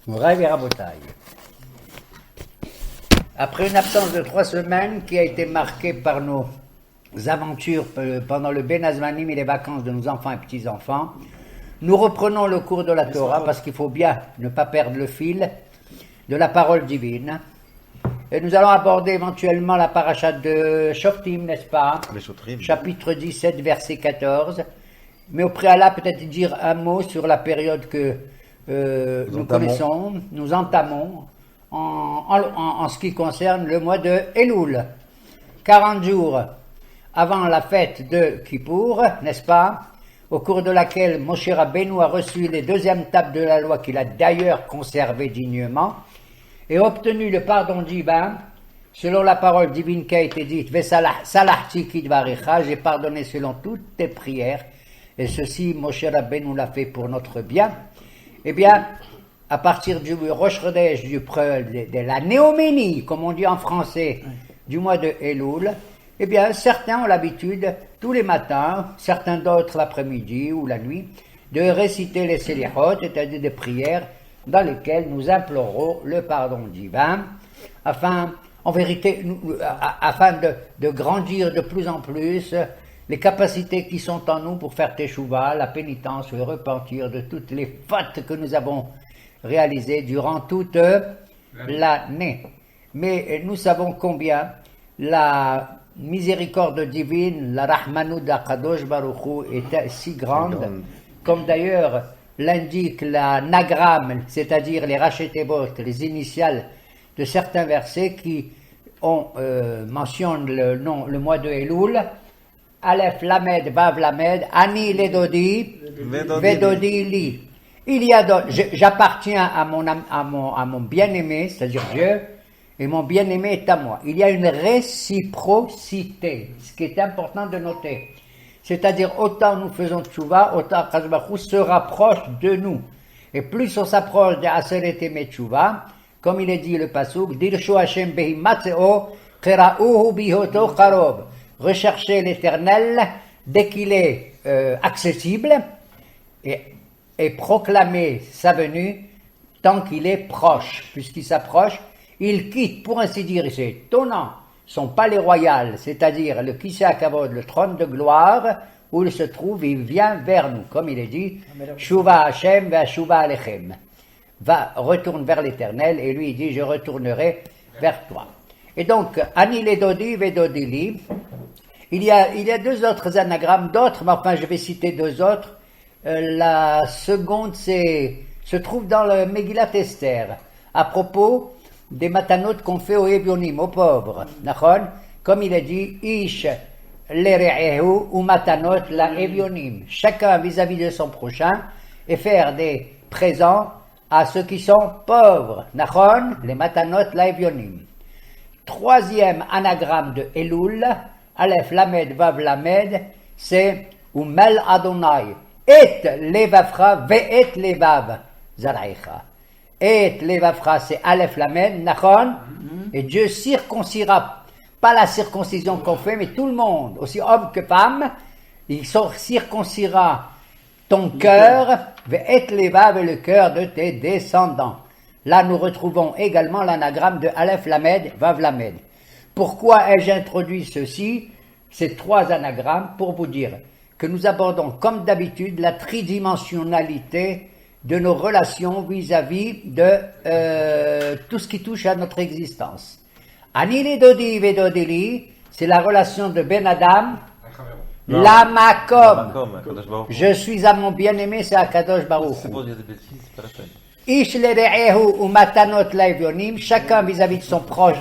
Mouraï et Rabotaï. Après une absence de 3 semaines qui a été marquée par nos aventures pendant le Ben Azmanim et les vacances de nos enfants et petits-enfants, nous reprenons le cours de la Torah parce qu'il faut bien ne pas perdre le fil de la parole divine. Et nous allons aborder éventuellement la paracha de Shoftim, n'est-ce pas? Chapitre 17, verset 14. Mais au préalable, peut-être dire un mot sur la période que nous connaissons, nous entamons en ce qui concerne le mois de Elul. 40 jours avant la fête de Kippour, n'est-ce pas? Au cours de laquelle Moshe Rabbeinu a reçu les 2e tables de la loi qu'il a d'ailleurs conservées dignement et obtenu le pardon divin selon la parole divine qui a été dite Salahti kidvarecha, j'ai pardonné selon toutes tes prières, et ceci Moshe Rabbeinu l'a fait pour notre bien. Eh bien, à partir du Rosh Chodesh, de la néoménie, comme on dit en français, du mois de Elul, eh bien, certains ont l'habitude, tous les matins, certains d'autres l'après-midi ou la nuit, de réciter les Selihot, c'est-à-dire des prières dans lesquelles nous implorons le pardon divin, afin de grandir de plus en plus les capacités qui sont en nous pour faire teshuva, la pénitence, le repentir de toutes les fautes que nous avons réalisées durant toute l'année. Mais nous savons combien la miséricorde divine, la Rahmanout d'Akadosh Baruch Hu est si grande, comme d'ailleurs l'indique la Nagram, c'est-à-dire les Rachetebot, les initiales de certains versets qui mentionnent le mois de Elul, Aleph Lamed, Vav Lamed, Ani Ledodi, Vedodi Li. Il y a d'autres, j'appartiens à mon bien-aimé, c'est-à-dire Dieu, et mon bien-aimé est à moi. Il y a une réciprocité, ce qui est important de noter. C'est-à-dire, autant nous faisons tchouva, autant Akadosh Baruch Hu se rapproche de nous. Et plus on s'approche de Aseret Emet Tchouva, comme il est dit le pasuk, Dirshu Hashem behi matzeo, kera'uhu bihoto karov. Recherchez l'Éternel dès qu'il est accessible et proclamer sa venue tant qu'il est proche. Puisqu'il s'approche, il quitte, pour ainsi dire, c'est étonnant, son palais royal, c'est-à-dire le Kisei HaKavod, le trône de gloire, où il se trouve, il vient vers nous, comme il est dit, Shuva Hashem va Shuva Alechem. Retourne vers l'Éternel, et lui il dit, je retournerai vers toi. Et donc, Ani Ledodi Vedodili, il y a 2 autres anagrammes, d'autres, mais enfin je vais citer 2 autres. La seconde se trouve dans le Megillat Esther, à propos des matanotes qu'on fait aux Evionim, aux pauvres. Comme il a dit, Ish lere'ehu ou matanot la Evionim. Chacun vis-à-vis de son prochain et faire des présents à ceux qui sont pauvres. Les matanot la Evionim. 3e anagramme de Elul, Aleph Lamed Vav Lamed, c'est Umel Adonai. Et levavcha ve'et levav zaraïcha. Et levavcha, c'est Aleph Lamed, nachon, et Dieu circoncira, pas la circoncision qu'on fait, mais tout le monde, aussi homme que femme, il circoncira ton cœur, ve'et levav, et le cœur de tes descendants. Là, nous retrouvons également l'anagramme de Aleph Lamed, Vav Lamed. Pourquoi ai-je introduit ceci, ces 3 anagrammes, pour vous dire que nous abordons, comme d'habitude, la tridimensionnalité de nos relations vis-à-vis de tout ce qui touche à notre existence. Ani Ledodi Vedodili, c'est la relation de Ben Adam, la Makom. Je suis à mon bien-aimé, c'est Akadosh Baruch Hu. Ish lere'ehu ou matanot la Evionim, chacun vis-à-vis de son proche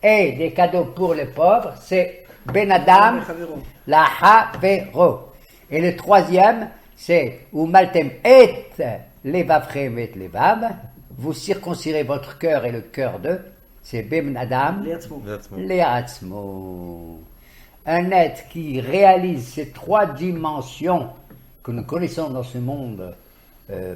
et des cadeaux pour les pauvres, c'est Ben Adam, la Havero. Et le 3e, c'est Umaltem et levavchem et levav, vous circoncirez votre cœur et le cœur d'eux, c'est Ben Adam, Leatzmo. Un être qui réalise ces 3 dimensions que nous connaissons dans ce monde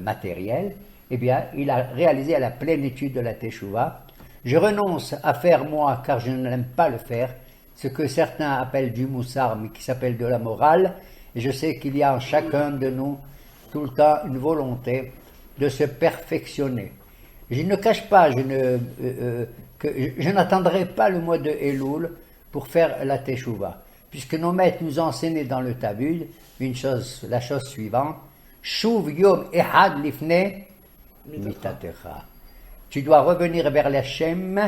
matériel, eh bien, il a réalisé à la plénitude de la Teshuvah. Je renonce à faire moi, car je n'aime pas le faire, ce que certains appellent du moussar, mais qui s'appelle de la morale, et je sais qu'il y a en chacun de nous tout le temps une volonté de se perfectionner. Je ne cache pas, je n'attendrai pas le mois de Elul pour faire la Teshuvah, puisque nos maîtres nous ont enseigné dans le Talmud la chose suivante, Shuv Yom Ehad Lifne Mitatecha. Tu dois revenir vers l'Hachem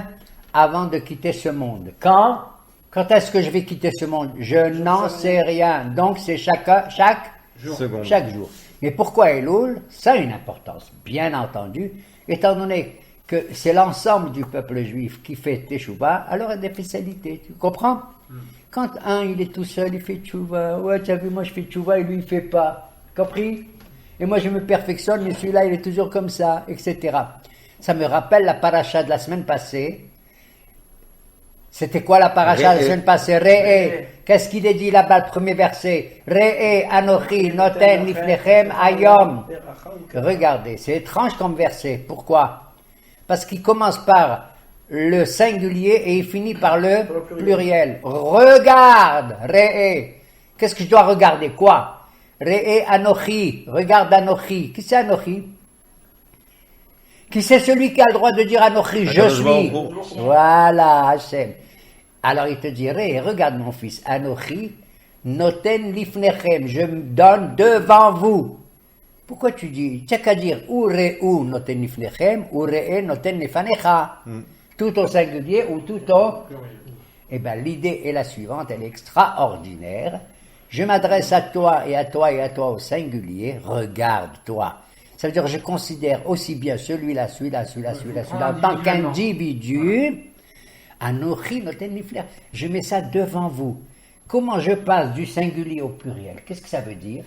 avant de quitter ce monde. Quand est-ce que je vais quitter ce monde? Je n'en sais rien. Donc c'est chaque jour. Mais pourquoi Elul? Ça a une importance, bien entendu, étant donné que c'est l'ensemble du peuple juif qui fait Teshuvah, alors il y a des spécialités, tu comprends? Quand il est tout seul, il fait Teshuvah, ouais, tu as vu, moi je fais Teshuvah et lui il fait pas, compris? Et moi je me perfectionne, mais celui-là il est toujours comme ça, etc. Ça me rappelle la paracha de la semaine passée. C'était quoi la paracha de la semaine passée? Re'e. Qu'est-ce qu'il est dit là-bas, le premier verset? Re'e Anochi noten lifnechem ayom. Regardez, c'est étrange comme verset. Pourquoi? Parce qu'il commence par le singulier et il finit par le pluriel. Regarde, Re'e. Qu'est-ce que je dois regarder? Quoi? Re'e Anochi. Regarde Anochi. Qui c'est Anochi? Qui c'est celui qui a le droit de dire Anochi, je suis? Voilà, Hachem. Alors il te dirait, regarde mon fils, Anochi, noten lifnechem, je me donne devant vous. Pourquoi tu dis? Tu n'as qu'à dire, ou re'u noten lifnechem, ou re'e noten lefanecha. Tout au singulier ou tout au... Eh bien, l'idée est la suivante, elle est extraordinaire. Je m'adresse à toi et à toi et à toi au singulier, regarde-toi. Ça veut dire que je considère aussi bien celui-là, en tant qu'individu. Anochi noten lifnechem. Je mets ça devant vous. Comment je passe du singulier au pluriel? Qu'est-ce que ça veut dire?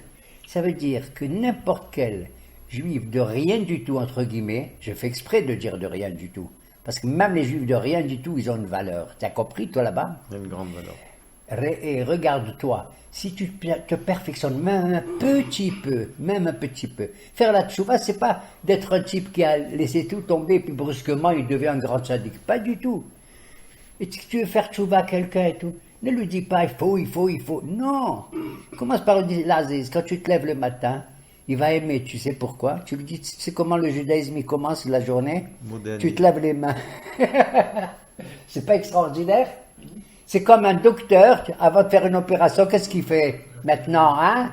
Ça veut dire que n'importe quel juif de rien du tout, entre guillemets, je fais exprès de dire de rien du tout, parce que même les juifs de rien du tout, ils ont une valeur. Tu as compris, toi, là-bas? Une grande valeur. Et regarde-toi, si tu te perfectionnes même un petit peu, faire la tchouva, c'est pas d'être un type qui a laissé tout tomber, puis brusquement il devient un grand sadique. Pas du tout. Et si tu veux faire tchouva à quelqu'un et tout, ne lui dis pas il faut. Non. Commence par lui dire, l'Aziz, quand tu te lèves le matin, il va aimer, tu sais pourquoi? Tu lui dis, tu sais comment le judaïsme il commence la journée? Moderne. Tu te lèves les mains. C'est pas extraordinaire? C'est comme un docteur, avant de faire une opération, qu'est-ce qu'il fait maintenant, hein?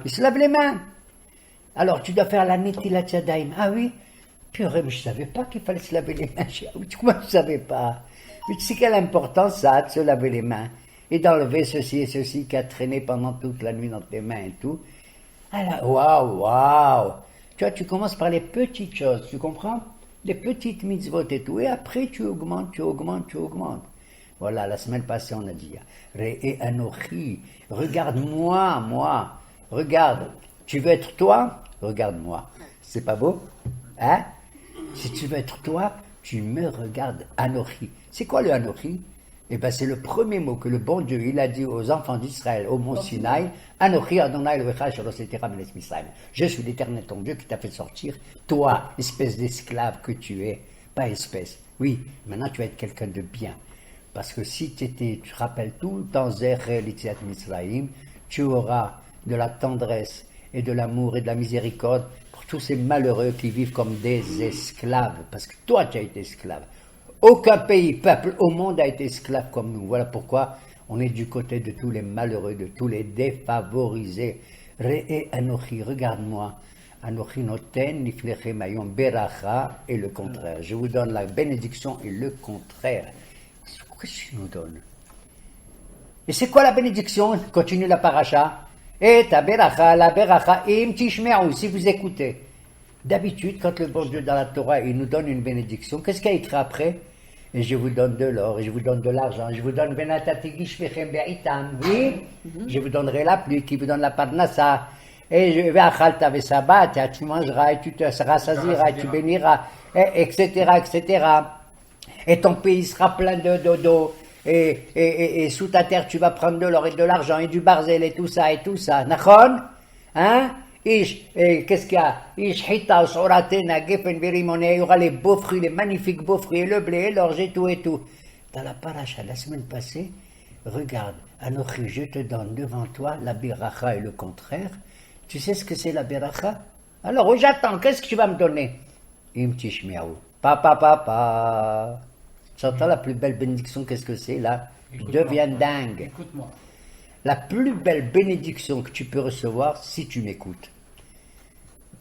Il se lave les mains. Alors, tu dois faire la netilat yadayim. Ah oui? Purée, mais je ne savais pas qu'il fallait se laver les mains. Comment je ne savais pas? Mais tu sais quelle importance ça a de se laver les mains et d'enlever ceci et ceci qui a traîné pendant toute la nuit dans tes mains et tout. Alors, waouh! Tu vois, tu commences par les petites choses, tu comprends? Les petites mitzvot et tout. Et après, tu augmentes. Voilà, la semaine passée, on a dit, Re'e Anochi, regarde-moi, regarde, tu veux être toi? Regarde-moi. C'est pas beau? Hein? Si tu veux être toi, tu me regardes, Anochi. C'est quoi le Anochi? Eh bien, c'est le premier mot que le bon Dieu, il a dit aux enfants d'Israël au mont Sinaï, Anochi Adonai Elohecha asher hosheteka me'eretz Mitzrayim. Je suis l'Éternel ton Dieu qui t'a fait sortir, toi, espèce d'esclave que tu es, pas espèce. Oui, maintenant tu vas être quelqu'un de bien. Parce que si tu te rappelles tout le temps Zecher l'Itziat Mitzrayim, tu auras de la tendresse et de l'amour et de la miséricorde pour tous ces malheureux qui vivent comme des esclaves. Parce que toi, tu as été esclave. Aucun pays, peuple au monde a été esclave comme nous. Voilà pourquoi on est du côté de tous les malheureux, de tous les défavorisés. Re'e Anochi, regarde-moi. Anochi noten lifnechem ayom beracha et le contraire. Je vous donne la bénédiction et le contraire. Qu'est-ce que tu nous donnes? Et c'est quoi la bénédiction? Continue la paracha. Et ta beracha, la beracha, im tishme'u, si vous écoutez. D'habitude, quand le bon Dieu dans la Torah, il nous donne une bénédiction, qu'est-ce qu'il y a écrit après? Et je vous donne de l'or, et je vous donne de l'argent, je vous donne venatati gishvechem be'itam, oui, je vous donnerai la pluie, qui vous donne la parnassa, et je vais achalta vesabat, tu mangeras, et tu te rassasiras, et tu béniras, etc. Et ton pays sera plein d'eau, et sous ta terre tu vas prendre de l'or et de l'argent et du barzel et tout ça. Nachon? Hein? Qu'est-ce qu'il y a? Hita, Soratena, Geffen, Verimone, il y aura les beaux fruits, les magnifiques beaux fruits, et le blé, et l'orge et tout. Dans la paracha, la semaine passée, regarde, Anochi, je te donne devant toi la beracha et le contraire. Tu sais ce que c'est la beracha? Alors, j'attends, qu'est-ce que tu vas me donner? Im tishme'u. Papa, papa. Tu entends la plus belle bénédiction, qu'est-ce que c'est là? Tu deviens dingue. Écoute-moi. La plus belle bénédiction que tu peux recevoir si tu m'écoutes.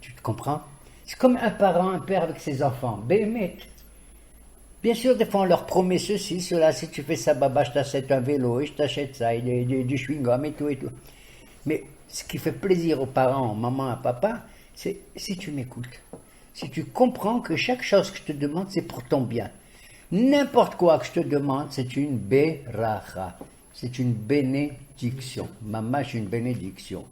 Tu te comprends? C'est comme un parent, un père avec ses enfants. Bémet. Bien sûr, des fois on leur promet ceci, cela. Si tu fais ça, baba, je t'achète un vélo et je t'achète ça, et du chewing-gum et tout et tout. Mais ce qui fait plaisir aux parents, aux mamans, à papa, c'est si tu m'écoutes. Si tu comprends que chaque chose que je te demande, c'est pour ton bien. N'importe quoi que je te demande, c'est une beracha. C'est une bénédiction. Mamash, une bénédiction.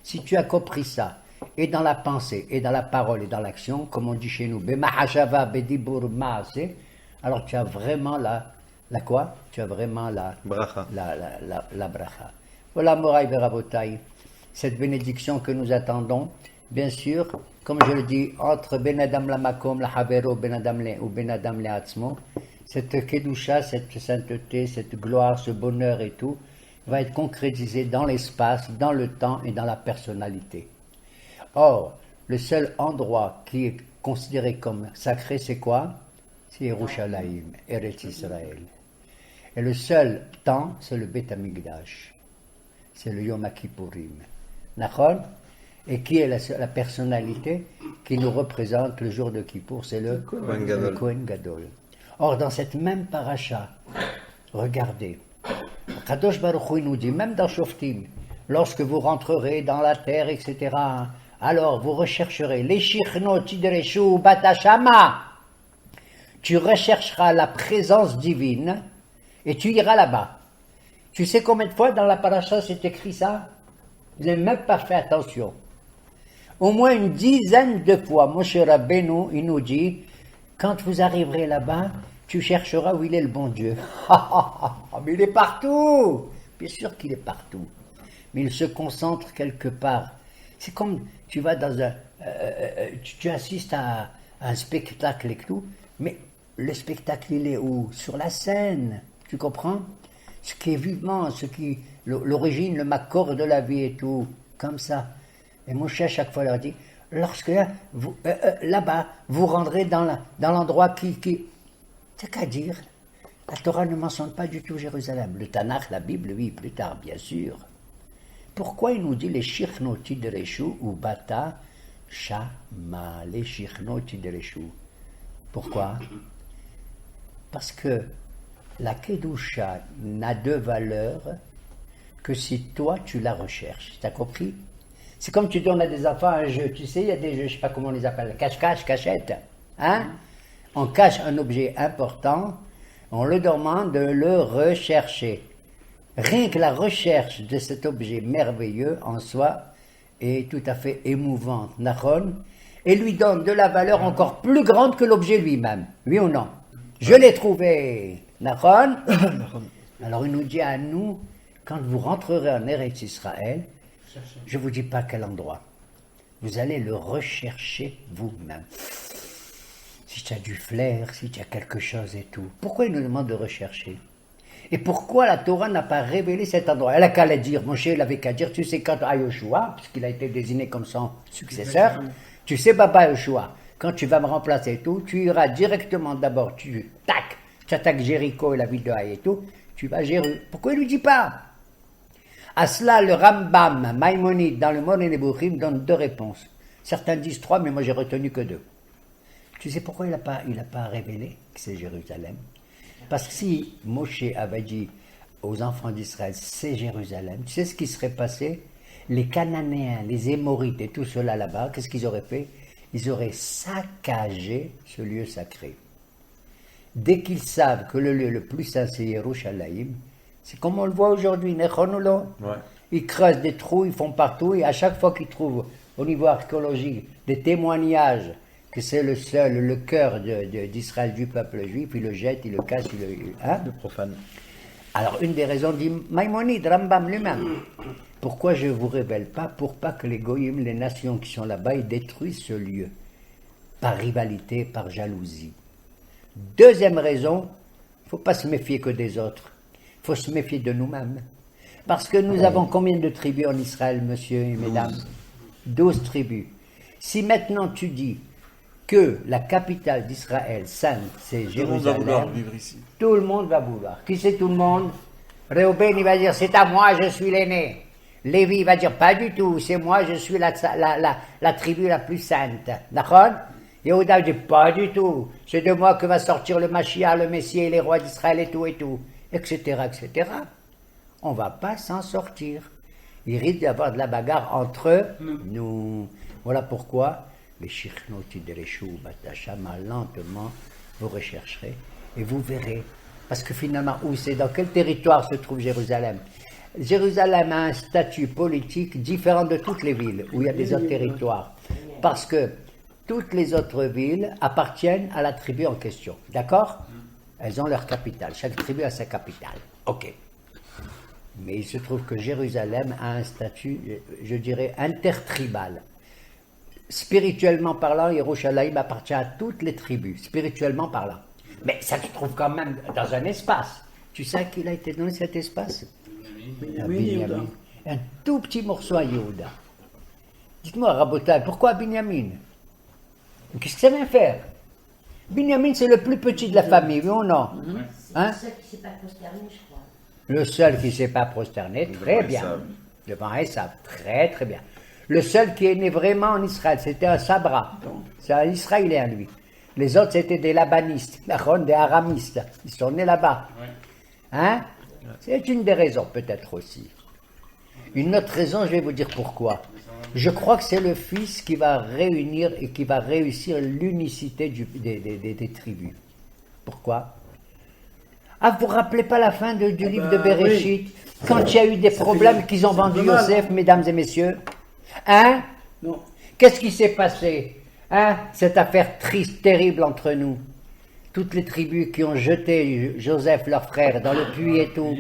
Si tu as compris ça, et dans la pensée, et dans la parole, et dans l'action, comme on dit chez nous, alors tu as vraiment la quoi? Tu as vraiment Bracha. la bracha. Voilà, Moraï Verabotaï, cette bénédiction que nous attendons, bien sûr, comme je le dis, entre Ben Adam la Makom, la Havero, Ben Adam le ou Ben Adam le Atzmo, cette Kedusha, cette sainteté, cette gloire, ce bonheur et tout, va être concrétisé dans l'espace, dans le temps et dans la personnalité. Or, le seul endroit qui est considéré comme sacré, c'est quoi? C'est Yerushalayim, Eretz Israël. Et le seul temps, c'est le Bet Hamikdash. C'est le Yom Kippourim. Nachon? Et qui est la personnalité qui nous représente le jour de Kippour? C'est le Kohen Gadol. Or, dans cette même paracha, regardez, Kadosh Baruch Hu nous dit, même dans Shoftim, lorsque vous rentrerez dans la terre, etc., alors vous rechercherez les Shichnot Tidreshu Batashama. Tu rechercheras la présence divine et tu iras là-bas. Tu sais combien de fois dans la paracha c'est écrit ça? Vous n'avez même pas fait attention. Au moins une dizaine de fois, Moshe Rabbeinu, il nous dit, quand vous arriverez là-bas, tu chercheras où il est le bon Dieu. Mais il est partout. Bien sûr qu'il est partout. Mais il se concentre quelque part. C'est comme tu vas dans tu assistes à un spectacle et tout, mais le spectacle il est où? Sur la scène. Tu comprends? Ce qui est vivant, l'origine, le makor de la vie et tout, comme ça. Et Moshe à chaque fois leur dit, lorsque là-bas, vous rendrez dans l'endroit qui... C'est qu'à dire, la Torah ne mentionne pas du tout Jérusalem. Le Tanakh, la Bible, oui, plus tard, bien sûr. Pourquoi il nous dit les Shichnot Tidreshu ou Bata Shama, les Shichnot Tidreshu? Pourquoi? Parce que la Kedusha n'a de valeur que si toi tu la recherches. Tu as compris? C'est comme tu donnes à des enfants un jeu. Tu sais, il y a des jeux, je ne sais pas comment on les appelle, cache-cache, cachette. Hein? On cache un objet important, on le demande de le rechercher. Rien que la recherche de cet objet merveilleux en soi est tout à fait émouvante, Nachon, et lui donne de la valeur encore plus grande que l'objet lui-même. Oui ou non? Je l'ai trouvé, Nachon. Alors il nous dit à nous, quand vous rentrerez en Eretz Israël, je ne vous dis pas quel endroit. Vous allez le rechercher vous-même. Si tu as du flair, si tu as quelque chose et tout. Pourquoi il nous demande de rechercher? Et pourquoi la Torah n'a pas révélé cet endroit? Elle n'a qu'à le dire. Moshe n'avait qu'à dire, tu sais, quand à Yoshua, puisqu'il a été désigné comme son successeur, tu sais, Baba Yoshua, quand tu vas me remplacer et tout, tu iras directement d'abord, tu attaques Jéricho et la ville de Haï et tout, tu vas à Jéru. Pourquoi il ne lui dit pas? À cela, le Rambam, Maïmonide, dans le Moreh Nebuchim, donne deux réponses. Certains disent trois, mais moi j'ai retenu que deux. Tu sais pourquoi il n'a pas révélé que c'est Jérusalem? Parce que si Moshe avait dit aux enfants d'Israël, c'est Jérusalem, tu sais ce qui serait passé? Les Cananéens, les Émorites et tout cela là-bas, qu'est-ce qu'ils auraient fait? Ils auraient saccagé ce lieu sacré. Dès qu'ils savent que le lieu le plus saint c'est Yerushalayim, c'est comme on le voit aujourd'hui, Nechonolo. Ouais. Ils creusent des trous, ils font partout, et à chaque fois qu'ils trouvent au niveau archéologique des témoignages que c'est le cœur d'Israël, du peuple juif, ils le jettent, ils le cassent, le profane. Alors une des raisons dit Maïmonide, Rambam lui-même. Pourquoi je ne vous révèle pas? Pour pas que les goyim, les nations qui sont là-bas, ils détruisent ce lieu. Par rivalité, par jalousie. Deuxième raison, il ne faut pas se méfier que des autres. Il faut se méfier de nous-mêmes. Parce que nous avons combien de tribus en Israël, monsieur et mesdames? 12 tribus. Si maintenant tu dis que la capitale d'Israël, sainte, c'est Tout le monde va vouloir Jérusalem, vivre ici. tout le monde va vouloir. Qui c'est tout le monde? Réhobén, il va dire, c'est à moi, je suis l'aîné. Lévi, il va dire, pas du tout, c'est moi, je suis la tribu la plus sainte. D'accord? Yehuda dit, pas du tout, c'est de moi que va sortir le Mashiach, le Messie et les rois d'Israël et tout, etc., etc. On va pas s'en sortir. Il risque d'y avoir de la bagarre entre nous. Voilà pourquoi les Shichnoti de Reshou, Batashama, lentement, vous rechercherez et vous verrez. Parce que finalement, où c'est, dans quel territoire se trouve Jérusalem? Jérusalem a un statut politique différent de toutes les villes où il y a des autres territoires. Parce que toutes les autres villes appartiennent à la tribu en question. D'accord? Elles ont leur capitale. Chaque tribu a sa capitale. Ok. Mais il se trouve que Jérusalem a un statut, je dirais, intertribal. Spirituellement parlant, Yerushalayim appartient à toutes les tribus, spirituellement parlant. Mais ça se trouve quand même dans un espace. Tu sais à qui il a été donné cet espace? À Binyamin. Un tout petit morceau à Yehuda. Dites-moi, Rabotai, pourquoi Binyamin? Qu'est-ce que ça vient faire? Binyamin, c'est le plus petit de la famille, oui ou non? Hein? C'est le seul qui ne s'est pas prosterné, je crois. Le seul qui ne s'est pas prosterné, très bien. Esav. Devant Esav, très très bien. Le seul qui est né vraiment en Israël, c'était un Sabra. C'est un Israélien, lui. Les autres, c'était des Labanistes, des Aramistes. Ils sont nés là-bas. Hein? C'est une des raisons, peut-être aussi. Une autre raison, je vais vous dire pourquoi. Je crois que c'est le Fils qui va réunir et qui va réussir l'unicité des tribus. Pourquoi? Ah, vous ne vous rappelez pas la fin du livre de Bereshit, quand il y a eu des problèmes qu'ils ont vendu Yosef, mesdames et messieurs? Hein? Non. Qu'est-ce qui s'est passé? Hein? Cette affaire triste, terrible entre nous. Toutes les tribus qui ont jeté Joseph, leur frère, dans le puits et tout,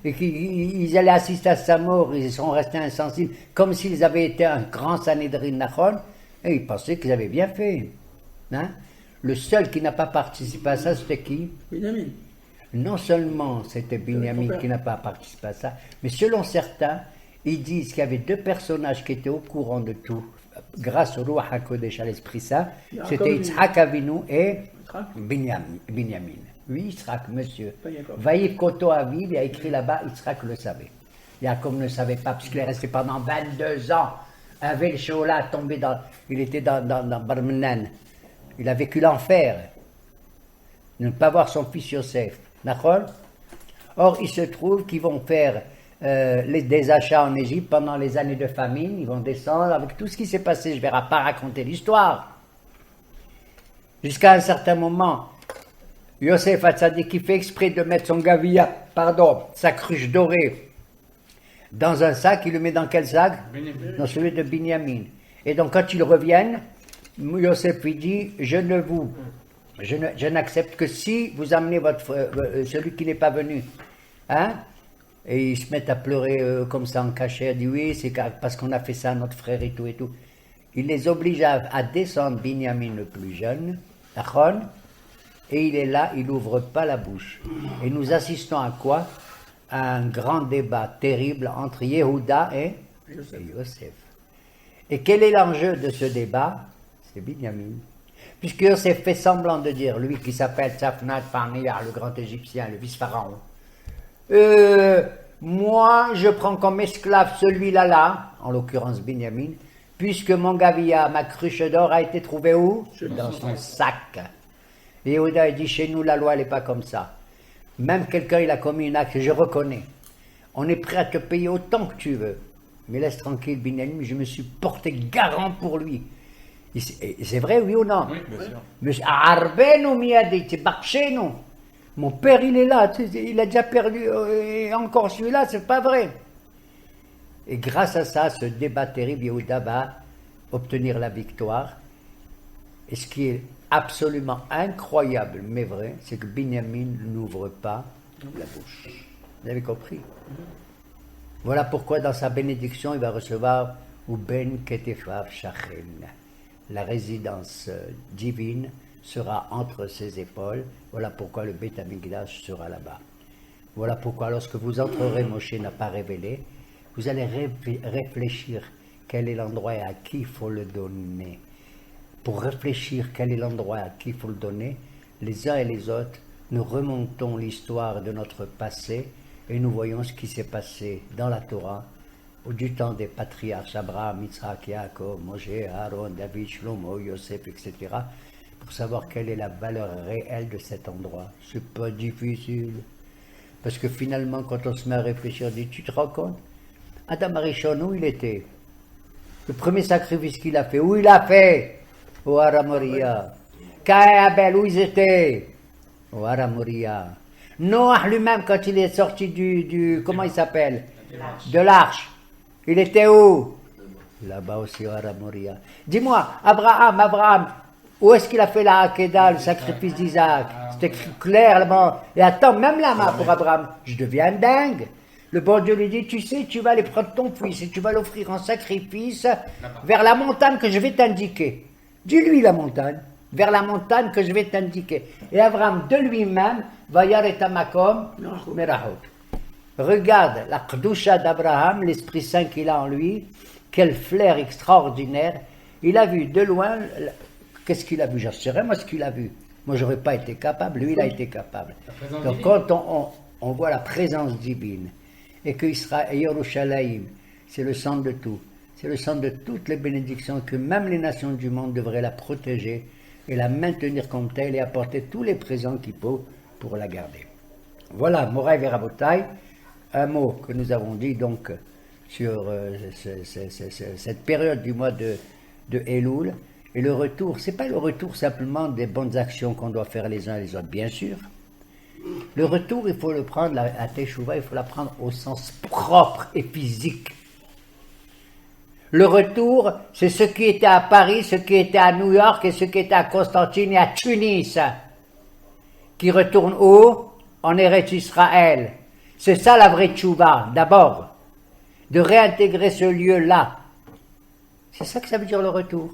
et qu'ils allaient assister à sa mort, ils sont restés insensibles, comme s'ils avaient été un grand Sanhédrin Nachon, et ils pensaient qu'ils avaient bien fait. Hein? Le seul qui n'a pas participé à ça, c'était qui? Binyamin. Non seulement c'était Binyamin qui n'a pas participé à ça, mais selon certains, ils disent qu'il y avait deux personnages qui étaient au courant de tout, grâce au Ruach HaKodesh, à l'Esprit Saint, c'était Yitzhak Avinu et Binyamin. Oui, Yitzhak, monsieur. Vaïf Koto Aviv, il a écrit là-bas, Yitzhak le savait. Yaakov ne savait pas, puisqu'il est resté pendant 22 ans. Avel Shola tombé il était dans Barmenan. Il a vécu l'enfer. Ne pas voir son fils Yosef. D'accord? Or, il se trouve qu'ils vont faire des achats en Égypte pendant les années de famine. Ils vont descendre avec tout ce qui s'est passé. Je ne vais pas raconter l'histoire. Jusqu'à un certain moment, Yosef Hatzadik qui fait exprès de mettre son gavia, sa cruche dorée, dans un sac. Il le met dans quel sac? Dans celui de Binyamin. Et donc, quand ils reviennent, Yosef lui dit, je n'accepte que si vous amenez celui qui n'est pas venu. Hein? Et ils se mettent à pleurer comme ça en cachette. Ils disent oui, c'est parce qu'on a fait ça à notre frère et tout et tout. Il les oblige à descendre Binyamin le plus jeune, Achon, et il est là, il n'ouvre pas la bouche. Et nous assistons à quoi? À un grand débat terrible entre Yehuda et Yosef. Et quel est l'enjeu de ce débat? C'est Binyamin. Puisque Yosef fait semblant de dire, lui qui s'appelle Tzafnat Parniar, le grand Égyptien, le vice-pharaon, moi je prends comme esclave celui-là, en l'occurrence Binyamin, puisque mon gavia, ma cruche d'or a été trouvée où? Dans son sac. Et Yehuda dit, chez nous la loi elle n'est pas comme ça. Même quelqu'un il a commis un acte, je reconnais. On est prêt à te payer autant que tu veux. Mais laisse tranquille Binyamin, je me suis porté garant pour lui. C'est vrai, oui ou non? Oui, bien sûr. Mais Arbenu miadi, Barchenu. Mon père, il est là, il a déjà perdu, et encore celui-là, c'est pas vrai. Et grâce à ça, ce débat terrible, Yehuda va obtenir la victoire. Et ce qui est absolument incroyable, mais vrai, c'est que Binyamin n'ouvre pas la bouche. Vous avez compris? Voilà pourquoi dans sa bénédiction, il va recevoir Uben Ketefav Shachem. La résidence divine sera entre ses épaules. Voilà pourquoi le Beth Amikdash sera là-bas. Voilà pourquoi lorsque vous entrerez, Moshe n'a pas révélé, vous allez réfléchir quel est l'endroit et à qui il faut le donner. pour réfléchir quel est l'endroit à qui il faut le donner, les uns et les autres, nous remontons l'histoire de notre passé et nous voyons ce qui s'est passé dans la Torah du temps des patriarches Abraham, Yitzhak, Yaakov, Moshe, Aaron, David, Shlomo, Yosef, etc. pour savoir quelle est la valeur réelle de cet endroit. C'est pas difficile. Parce que finalement, quand on se met à réfléchir, on dit, tu te rends compte? Adam Arishon, où il était? Le premier sacrifice qu'il a fait, où il a fait? Au Har Moria. Caïn et Abel, où ils étaient? Au Har Moria. Noah lui-même, quand il est sorti comment il s'appelle? De l'arche. Il était où? Là-bas aussi, au Har Moria. Dis-moi, Abraham, où est-ce qu'il a fait la Hakeda, le sacrifice d'Isaac? C'était clair là-bas. Et attends, même là-bas pour Abraham, je deviens dingue. Le bon Dieu lui dit, tu sais, tu vas aller prendre ton fils et tu vas l'offrir en sacrifice vers la montagne que je vais t'indiquer. Dis-lui la montagne, vers la montagne que je vais t'indiquer. Et Abraham de lui-même va yareta makom merahot. Regarde la Kedusha d'Abraham, l'Esprit Saint qu'il a en lui, quel flair extraordinaire. Il a vu de loin, qu'est-ce qu'il a vu? J'en sais rien, moi, ce qu'il a vu. Moi, j'aurais pas été capable, lui, il a été capable. Donc, quand on voit la présence divine, et que Israël, Yerushalayim, c'est le centre de tout, c'est le centre de toutes les bénédictions, que même les nations du monde devraient la protéger et la maintenir comme telle et apporter tous les présents qu'il faut pour la garder. Voilà, Moraï Verabotai, un mot que nous avons dit donc sur cette période du mois de Elul, et le retour, c'est pas le retour simplement des bonnes actions qu'on doit faire les uns les autres, bien sûr. Le retour, il faut le prendre, la Teshuvah, il faut la prendre au sens propre et physique. Le retour, c'est ce qui était à Paris, ce qui était à New York et ce qui était à Constantine et à Tunis, qui retournent où? En Eretz Israël. C'est ça la vraie Teshuvah, d'abord, de réintégrer ce lieu-là. C'est ça que ça veut dire le retour.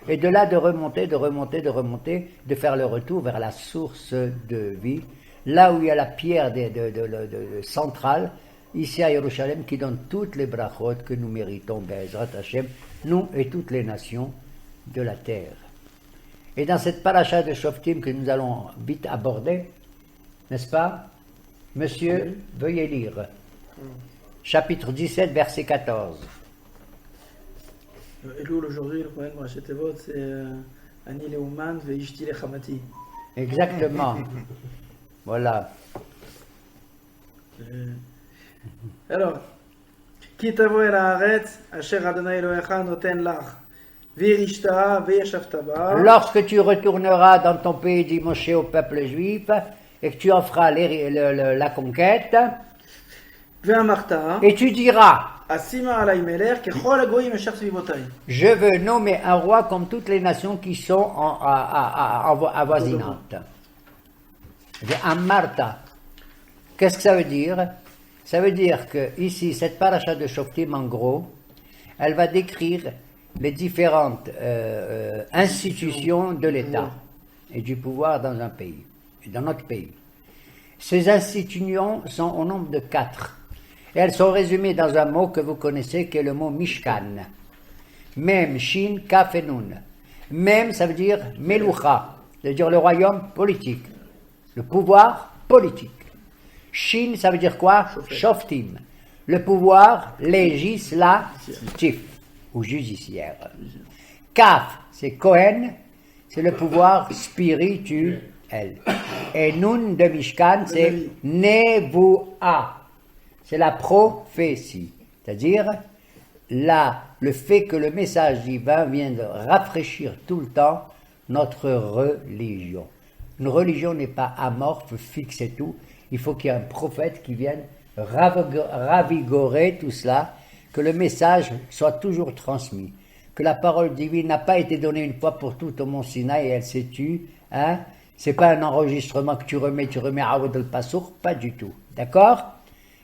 Et de là, de remonter, de faire le retour vers la source de vie, là où il y a la pierre centrale, ici à Yerushalem, qui donne toutes les brachot que nous méritons, Be'ezrat Hashem, nous et toutes les nations de la terre. Et dans cette paracha de Shoftim que nous allons vite aborder, n'est-ce pas? Monsieur, veuillez lire. Chapitre 17, verset 14. Elul aujourd'hui, le problème de Rachet Tevot, c'est Ani Leuman ve'ishti lechamati. Exactement. Voilà. Alors, Ki tavo el haaretz asher Adonai Elohecha noten lach ve'irishta ve'yashavta ba. Lorsque tu retourneras dans ton pays, dit Moshe au peuple juif, et que tu en feras la conquête, ve'amarta et tu diras, asima alay melech kechol hagoyim asher svivotai. je veux nommer un roi comme toutes les nations qui sont avoisinantes. Amarta. Qu'est-ce que ça veut dire? Ça veut dire que ici, cette paracha de Shoftim, en gros, elle va décrire les différentes institutions de l'État et du pouvoir dans un pays, dans notre pays. Ces institutions sont au nombre de 4. Et elles sont résumées dans un mot que vous connaissez, qui est le mot Mishkan. Mem, Shin, Kaf et Nun. Mem, ça veut dire Melucha, ça veut dire le royaume politique, le pouvoir politique. Shin, ça veut dire quoi? Shoftim, le pouvoir législatif ou judiciaire. Kaf, c'est Kohen, c'est le pouvoir spirituel. Et Nun de Mishkan, c'est Nevoa, c'est la prophétie, c'est-à-dire le fait que le message divin vient de rafraîchir tout le temps notre religion. Une religion n'est pas amorphe, fixe et tout. Il faut qu'il y ait un prophète qui vienne ravigorer tout cela, que le message soit toujours transmis, que la parole divine n'a pas été donnée une fois pour toutes au mont Sinaï et elle s'est tue. Hein? C'est pas un enregistrement que tu remets à Aoud al-Pasour, pas du tout. D'accord?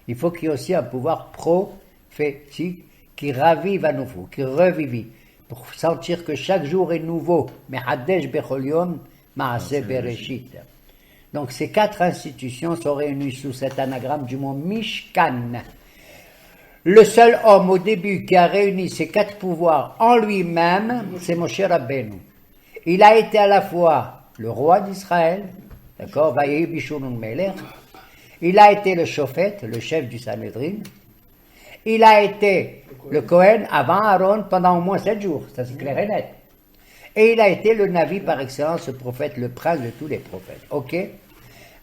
Il faut qu'il y ait aussi un pouvoir prophétique qui ravive à nouveau, qui revivit, pour sentir que chaque jour est nouveau. Mais Hadesh Bechol Yom Maaseh Bereshit. Donc ces 4 institutions sont réunies sous cet anagramme du mot Mishkan. Le seul homme au début qui a réuni ces 4 pouvoirs en lui-même, c'est Moshe Rabbeinu. Il a été à la fois le roi d'Israël, d'accord, Vayehi Bishulun Melech. Il a été le Shofet, le chef du Sanhedrin. Il a été le Kohen avant Aaron pendant au moins 7 jours, ça c'est clair et net. Et il a été le Navi par excellence, le prophète, le prince de tous les prophètes. Ok?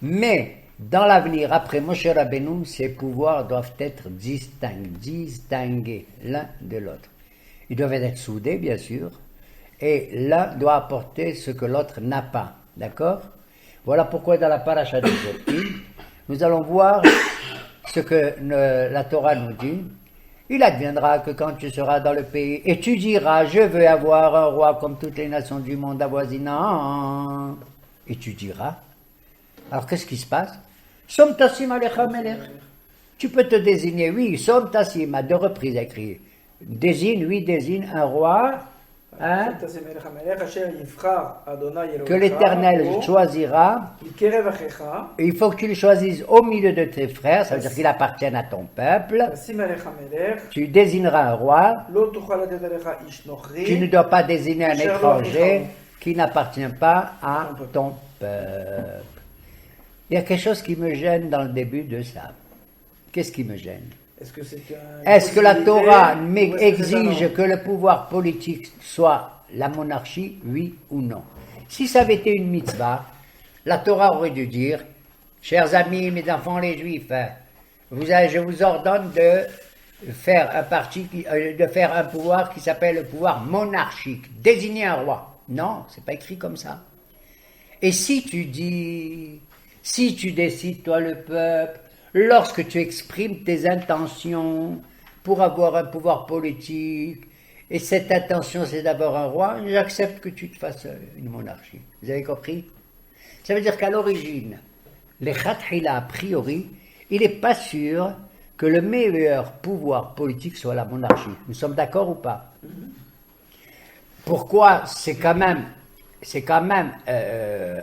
Mais dans l'avenir, après Moshe Rabbeinu, ces pouvoirs doivent être distingués l'un de l'autre. Ils doivent être soudés, bien sûr, et l'un doit apporter ce que l'autre n'a pas. D'accord? Voilà pourquoi dans la paracha de Shoftim, nous allons voir ce que la Torah nous dit. Il adviendra que quand tu seras dans le pays et tu diras, je veux avoir un roi comme toutes les nations du monde avoisinant, et tu diras, alors qu'est-ce qui se passe? Som tassim alecha melech. Tu peux te désigner, oui, som tassim, à 2 reprises écrit. Désigne un roi, hein, que l'Éternel choisira. Il faut que tu le choisisses au milieu de tes frères, ça veut dire qu'il appartient à ton peuple. Tu désigneras un roi. Tu ne dois pas désigner un étranger qui n'appartient pas à ton peuple. Il y a quelque chose qui me gêne dans le début de ça. Qu'est-ce qui me gêne? Est-ce que la Torah exige que le pouvoir politique soit la monarchie, oui ou non? Si ça avait été une mitzvah, la Torah aurait dû dire, chers amis, mes enfants les juifs, je vous ordonne de faire un pouvoir qui s'appelle le pouvoir monarchique, désigner un roi. Non, c'est pas écrit comme ça. Et si tu décides, toi le peuple, lorsque tu exprimes tes intentions pour avoir un pouvoir politique, et cette intention c'est d'avoir un roi, j'accepte que tu te fasses une monarchie. Vous avez compris? Ça veut dire qu'à l'origine, les Khatkhila, a priori, il n'est pas sûr que le meilleur pouvoir politique soit la monarchie. Nous sommes d'accord ou pas? Pourquoi c'est quand même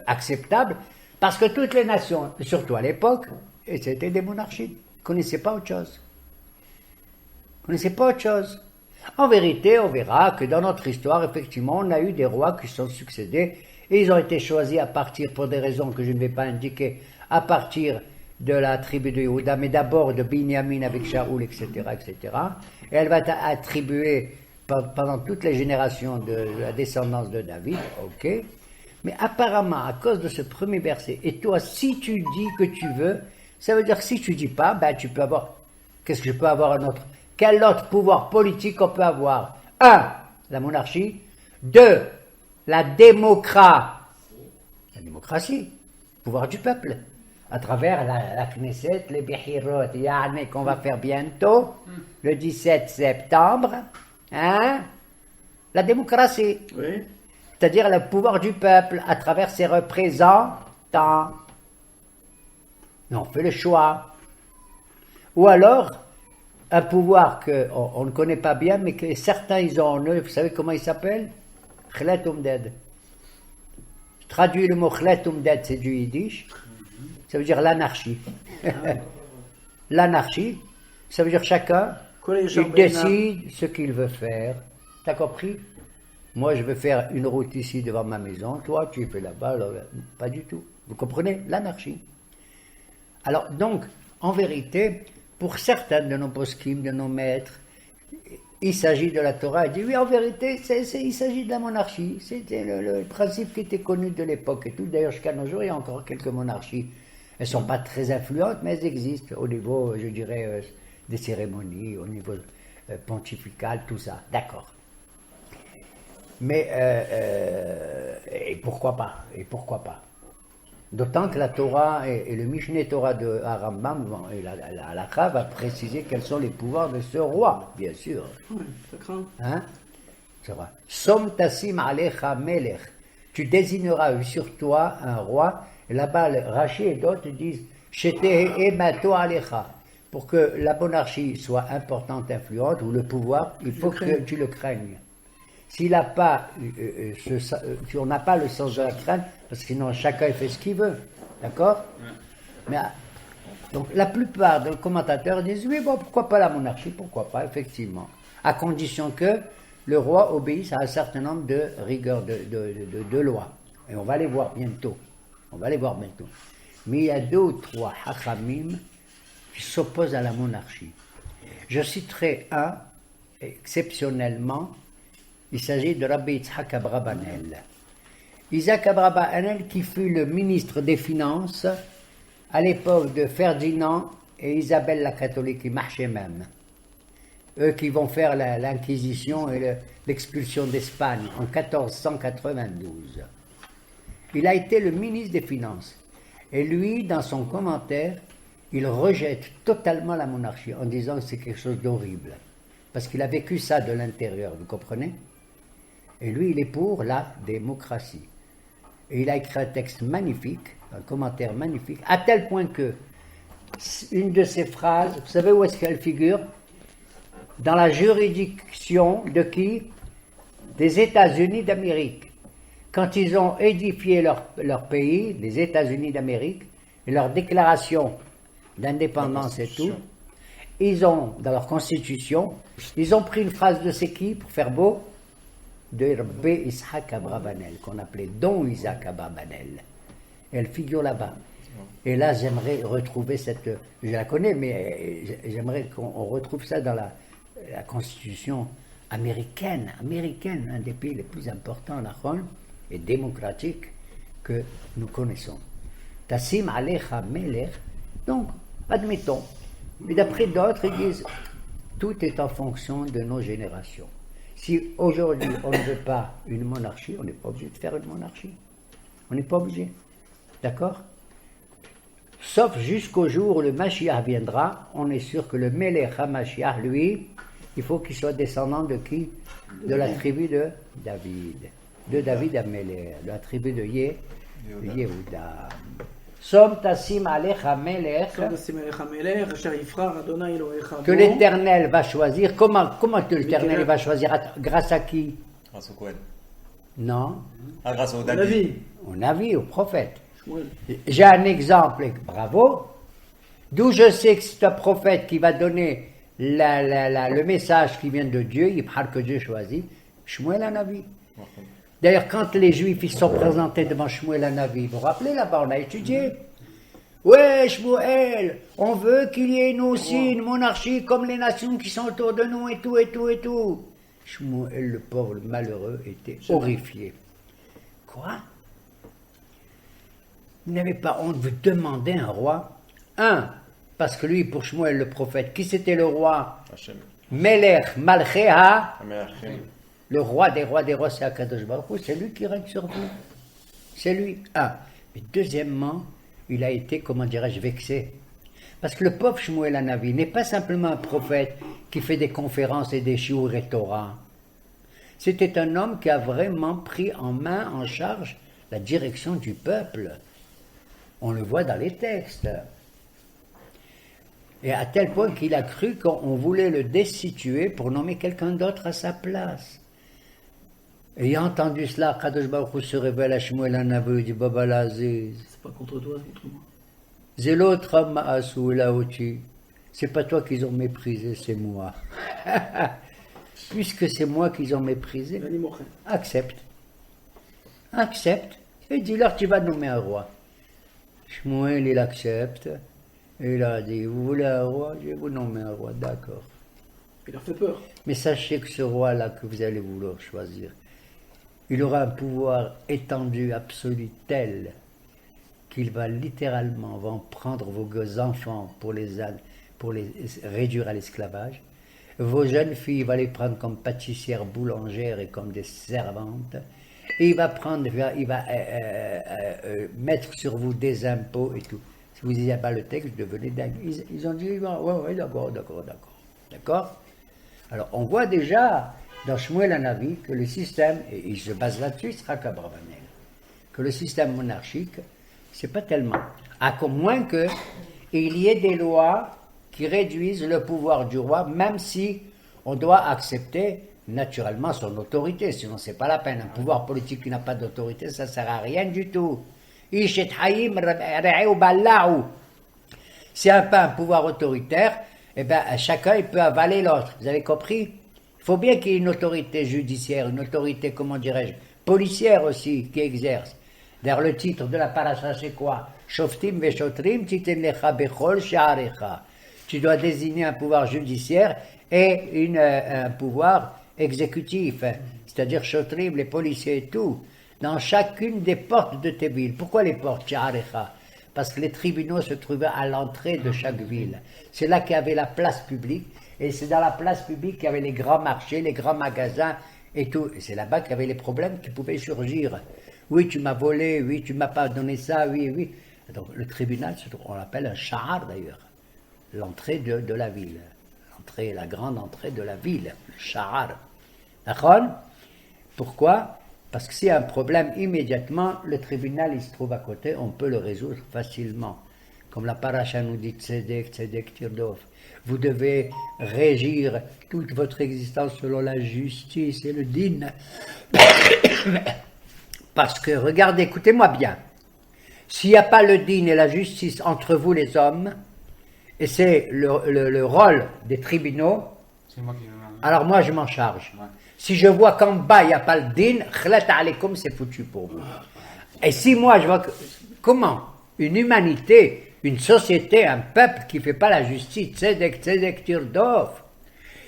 acceptable? Parce que toutes les nations, surtout à l'époque, c'était des monarchies. Ils ne connaissaient pas autre chose. En vérité, on verra que dans notre histoire, effectivement, on a eu des rois qui se sont succédés et ils ont été choisis à partir, pour des raisons que je ne vais pas indiquer, à partir de la tribu de Yehuda, mais d'abord de Binyamin avec Shaoul, etc., etc. Et elle va être attribuée pendant toutes les générations de la descendance de David, ok. Mais apparemment, à cause de ce premier verset, et toi, si tu dis que tu veux, ça veut dire que si tu dis pas, ben tu peux avoir, qu'est-ce que je peux avoir un autre? Quel autre pouvoir politique on peut avoir? 1. La monarchie. 2. La démocratie, pouvoir du peuple, à travers la Knesset, les Bihirot, qu'on va faire bientôt, le 17 septembre, hein? La démocratie. Oui. C'est-à-dire le pouvoir du peuple à travers ses représentants. On fait le choix. Ou alors, un pouvoir qu'on ne connaît pas bien, mais que certains ils ont en eux, vous savez comment il s'appelle? Khlet Umded. Je traduis le mot Khlet Umded, c'est du yiddish. Ça veut dire l'anarchie. L'anarchie, ça veut dire chacun, il décide ce qu'il veut faire. T'as compris? Moi, je veux faire une route ici devant ma maison. Toi, tu fais là-bas. Pas du tout. Vous comprenez? L'anarchie. Alors, donc, en vérité, pour certains de nos poskim, de nos maîtres, il s'agit de la Torah. Il dit, oui, en vérité, il s'agit de la monarchie. C'était le principe qui était connu de l'époque et tout. D'ailleurs, jusqu'à nos jours, il y a encore quelques monarchies. Elles ne sont pas très influentes, mais elles existent au niveau, je dirais, des cérémonies, au niveau pontifical, tout ça. D'accord. Mais, et pourquoi pas? D'autant que la Torah et le Mishneh Torah de Rambam et la Halakha va préciser quels sont les pouvoirs de ce roi, bien sûr. Oui, ça craint. Hein? Som tassim alecha melech. Tu désigneras sur toi un roi. Et là-bas, Rashi et d'autres disent Shetehe emato alecha. Pour que la monarchie soit importante, influente, ou le pouvoir, il faut que tu le craignes. S'il n'a pas, si on n'a pas le sens de la crainte, parce que sinon chacun fait ce qu'il veut, d'accord? Mais donc la plupart des commentateurs disent oui, bon, pourquoi pas la monarchie, pourquoi pas, effectivement, à condition que le roi obéisse à un certain nombre de rigueurs, de lois. Et on va les voir bientôt. Mais il y a 2 ou 3 hachamim qui s'opposent à la monarchie. Je citerai un, exceptionnellement, il s'agit de Rabbi Yitzhak Abrabanel. Isaac Abrabanel qui fut le ministre des Finances à l'époque de Ferdinand et Isabelle la catholique, ils marchaient même. Eux qui vont faire l'Inquisition et l'expulsion d'Espagne en 1492. Il a été le ministre des Finances. Et lui, dans son commentaire, il rejette totalement la monarchie en disant que c'est quelque chose d'horrible. Parce qu'il a vécu ça de l'intérieur, vous comprenez? Et lui, il est pour la démocratie. Et il a écrit un texte magnifique, un commentaire magnifique, à tel point que une de ces phrases, vous savez où est-ce qu'elle figure? Dans la juridiction de qui? Des États-Unis d'Amérique. Quand ils ont édifié leur pays, les États-Unis d'Amérique, et leur déclaration d'indépendance et tout, ils ont, dans leur constitution, ils ont pris une phrase de c'est qui, pour faire beau? De Rabbi Yitzhak Abrabanel, qu'on appelait Don Isaac Abrabanel. Elle figure là-bas. Et là, j'aimerais retrouver cette... Je la connais, mais j'aimerais qu'on retrouve ça dans la constitution américaine, un des pays les plus importants, et démocratique que nous connaissons. Tassim alecha melech. Donc, admettons. Mais d'après d'autres, ils disent, tout est en fonction de nos générations. Si aujourd'hui on ne veut pas une monarchie, on n'est pas obligé de faire une monarchie. On n'est pas obligé. D'accord? Sauf jusqu'au jour où le Mashiach viendra, on est sûr que le Melech HaMashiach, lui, il faut qu'il soit descendant de qui? De la tribu de David. De David Amelech, de la tribu de Yehuda. Som tassim alecha melech, que l'Éternel va choisir. Comment que l'Éternel va choisir? Grâce à qui? Grâce au Cohen. Non. Ah, grâce au David. Au Navi, au prophète. J'ai un exemple, bravo, d'où je sais que c'est un prophète qui va donner le message qui vient de Dieu, il parle que Dieu choisit, Shmuel Hanavi. D'ailleurs, quand les Juifs ils sont présentés devant Shmuel Hanavi, vous vous rappelez là-bas, on a étudié. Ouais, Shmuel, on veut qu'il y ait nous aussi une monarchie comme les nations qui sont autour de nous et tout, et tout, et tout. Shmuel, le pauvre, le malheureux, était horrifié. Quoi? Vous n'avez pas honte, vous demandez un roi? Parce que lui, pour Shmuel le prophète, qui c'était le roi? Hachem. Melech Malchéha, Hachem. le roi, c'est Akadosh Baruch Hu, c'est lui qui règne sur vous. C'est lui. Mais deuxièmement, il a été, comment dirais-je, vexé. Parce que le pauvre Shmuel Hanavi n'est pas simplement un prophète qui fait des conférences et des shiur et Torah. C'était un homme qui a vraiment pris en main, en charge, la direction du peuple. On le voit dans les textes. Et à tel point qu'il a cru qu'on voulait le destituer pour nommer quelqu'un d'autre à sa place. Ayant entendu cela, Kadosh Baruch Hu se révèle à Shmuel Hanavi et dit Baba l'Aziz. C'est pas contre toi, c'est contre moi. C'est l'autre homme Ma'asou Laoti. C'est pas toi qu'ils ont méprisé, c'est moi. Puisque c'est moi qu'ils ont méprisé, accepte. Accepte. Et dis-leur, tu vas nommer un roi. Shmuel, il accepte. Et il a dit, vous voulez un roi? Je vais vous nommer un roi, d'accord. Il leur fait peur. Mais sachez que ce roi-là que vous allez vouloir choisir, il aura un pouvoir étendu, absolu, tel qu'il va littéralement prendre vos enfants pour les réduire à l'esclavage. Vos jeunes filles, il va les prendre comme pâtissières, boulangères et comme des servantes. Et il va mettre sur vous des impôts et tout. Si vous n'avez pas le texte, devenez dingue. Ils ont dit, ouais, d'accord. D'accord? Alors, on voit déjà dans Shmuel Hanavi que le système, et il se base là-dessus, il sera Abravanel, que le système monarchique, c'est pas tellement. À moins qu'il y ait des lois qui réduisent le pouvoir du roi, même si on doit accepter naturellement son autorité, sinon c'est pas la peine. Un pouvoir politique qui n'a pas d'autorité, ça sert à rien du tout. Si un pouvoir autoritaire, eh ben, chacun il peut avaler l'autre. Vous avez compris? Il faut bien qu'il y ait une autorité judiciaire, une autorité, comment dirais-je, policière aussi, qui exerce. D'ailleurs, le titre de la paracha, c'est quoi? Shoftim veshotrim titen lecha bechol she'arecha. Tu dois désigner un pouvoir judiciaire et un pouvoir exécutif, c'est-à-dire shotrim, les policiers et tout, dans chacune des portes de tes villes. Pourquoi les portes she'arecha? Parce que les tribunaux se trouvaient à l'entrée de chaque ville. C'est là qu'il y avait la place publique, et c'est dans la place publique qu'il y avait les grands marchés, les grands magasins et tout. Et c'est là-bas qu'il y avait les problèmes qui pouvaient surgir. Oui, tu m'as volé, oui, tu m'as pas donné ça, oui, oui. Donc le tribunal, on l'appelle un shahar d'ailleurs, l'entrée de la ville. L'entrée, la grande entrée de la ville, le shahar. D'accord? Pourquoi? Parce que s'il y a un problème, immédiatement, le tribunal, il se trouve à côté, on peut le résoudre facilement. Comme la paracha nous dit, tzedek, tzedek, tirdov. Vous devez régir toute votre existence selon la justice et le din. Parce que, regardez, écoutez-moi bien, s'il n'y a pas le din et la justice entre vous les hommes, et c'est le rôle des tribunaux, alors moi je m'en charge. Ouais. Si je vois qu'en bas il n'y a pas le din, khlat alaykoum, c'est foutu pour vous. Et si moi je vois que, comment une humanité, une société, un peuple qui ne fait pas la justice, tzedek, tzedek, tirdov,